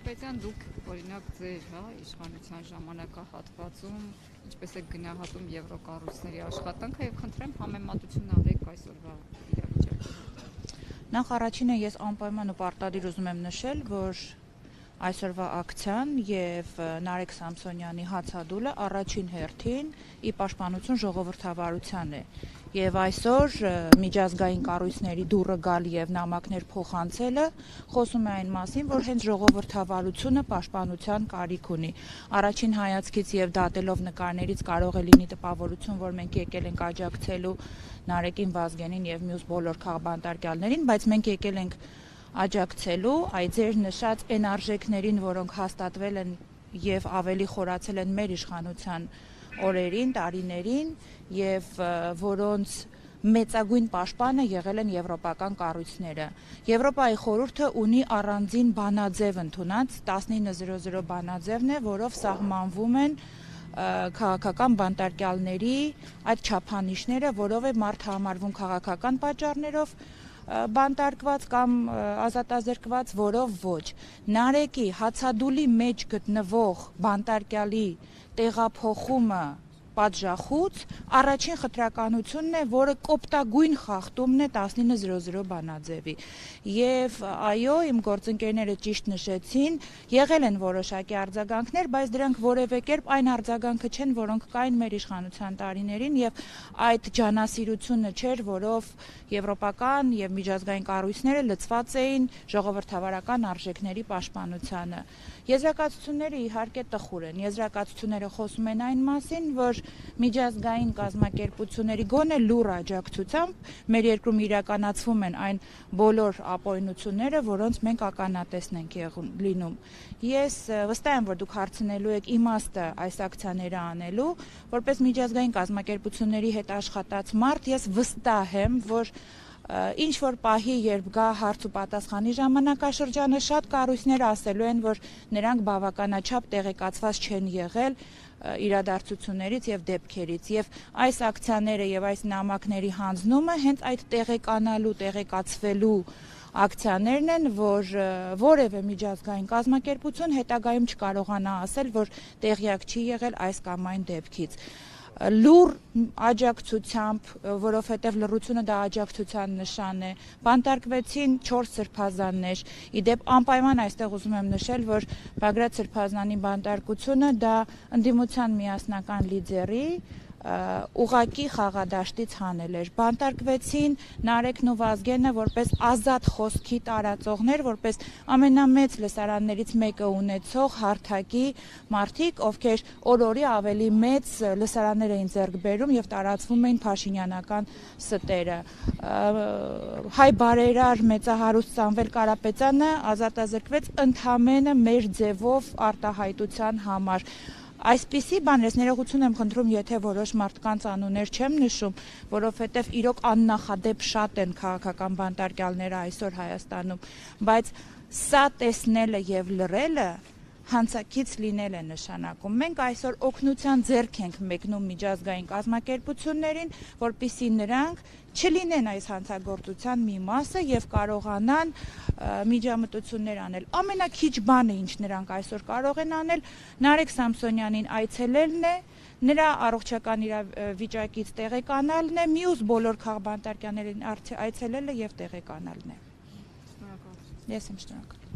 Կարապետյան, դուք օրինակ ձեր իշխանության ժամանակահատվածում ինչպես եք գնահատում եվրոկառույցների աշխատանքը եւ խնդրեմ համեմատություն արեք այսօրվա իրավիճակի հետ։ Նախ առաջինը ես անպայման ու պարտադիր ուզում եմ նշել, որ այսօրվա ակցիան եւ Նարեկ Սամսոնյանի հացադուլը առաջին հերթին ի պաշտպանություն ժողովրդավարության է։ Եվ այսօր միջազգային կառույցների դուռը գալ եւ նամակներ փոխանցելը խոսում է այն մասին, որ հենց ժողովրդավարությունը պաշտպանության կարիք ունի։ Առաջին հայացքից եւ դատելով նկարներից կարող է լինի տպավորություն, որ մենք եկել ենք աջակցելու Նարեկին, Վազգենին եւ մյուս բոլոր քաղբանտարկյալներին, բայց մենք եկել ենք աջակցելու այդ ձեր նշած այն արժեքներին, որոնք հաստատվել են եւ ավելի խորացել են մեր իշխանության օրերին, տարիներին եւ որոնց մեծագույն պաշտպանը եղել են եվրոպական կառույցները։ Եվրոպայի խորհուրդը ունի առանձին բանաձև ընդունած 1900 բանաձևն է, որով սահմանվում են քաղաքական բանտարկյալների այդ չափանիշները, որով է մարդ համարվում քաղաքական պատճառներով բանտարկված կամ ազատազրկված, որով ոչ։ Նարեկի հացադուլի մեջ գտնվող բանտարկյալի տեղափոխումը պատժախուց առաջին խտրականությունն է, որը կոպտագույն խախտումն է 1900 բանաձևի։ Եվ այո, իմ գործընկերները ճիշտ նշեցին, եղել են որոշակի արձագանքներ, բայց դրանք որևէ կերպ այն արձագանքը չեն, որոնք կային մեր իշխանության տարիներին, եւ այդ ջանասիրությունը չէր, որով եվրոպական եւ միջազգային կառույցները լցված էին ժողովրդավարական արժեքների պաշտպանությանը։ Եզրակացությունները իհարկե տխուր են։ Եզրակացությունները խոսում են այն մասին, որ միջազգային կազմակերպությունների գոնե լուռ աջակցությամբ մեր երկրում իրականացվում են այն բոլոր ապօրինությունները, որոնց մենք ականատեսն ենք լինում։ Ես վստահ եմ, որ դուք հարցնելու եք իմաստը այս ակցիաները անելու, որպես միջազգային կազմակերպությունների հետ աշխատած մարդ, ես վստահ եմ, որ ինչ որ պահի, երբ գա հարց ու պատասխանի ժամանակաշրջանը, շատ կառույցներ ասելու են, որ նրանք բավականաչափ տեղեկացված չեն եղել իրադարձություններից եւ դեպքերից, եւ այս ակցիաները եւ այս նամակների հանձնումը հենց այդ տեղեկանալու, տեղեկացվելու ակցիաներն են, որ որևէ միջազգային կազմակերպություն հետագայում չկարողանա ասել, որ տեղյակ չի եղել այս կամ այն դեպքից։ Լուր աջակցությամբ, որովհետև լռությունը դա աջակցության նշան է, բանտարկվեցին 4 սրբազաններ։ Իդեպ անպայման այստեղ ուզում եմ նշել, որ Բագրատ Սրբազանի բանտարկությունը դա ընդդիմության միասնական լիդերի ուղակի խաղադաշտից հանել էր։ Բանտարկվեցին Նարեկն ու Վազգենը որպես ազատ խոսքի տարածողներ, որպես ամենամեծ լսարաններից մեկը ունեցող հարթակի մարդիկ, ովքեր օր-օրի ավելի մեծ լսարաններ էին ձեռք բերում եւ տարածվում էին փաշինյանական ստերը։ Հայ բարերար մեծահարուստ Սամվել Կարապետյանը ազատազրկվեց ընդամենը մեր ձևով արտահայտության համար։ Այսպիսի բան, ես ներողություն եմ խնդրում, եթե որոշ մարդկանց անուններ չեմ նշում, որովհետև իրոք աննախադեպ շատ են քաղաքական բանտարկյալները այսօր Հայաստանում, բայց սա տեսնելը եւ լռելը հանցակից լինել է նշանակում։ Մենք այսօր օգնության ձեռք ենք մեկնում միջազգային կազմակերպություններին, որպեսզի նրանք չլինեն այս հանցագործության մի մասը եւ կարողանան միջամտություններ անել։ Ամենաքիչ բանը, ինչ նրանք այսօր կարող են անել, Նարեկ Սամսոնյանին այցելելն է, նրա առողջական իրավիճակից տեղեկանալն է, մյուս բոլոր քաղբանտարկյալներին այցելելը եւ տեղեկանալն է։ Շնորհակալություն։ Ես եմ շնորհակալ։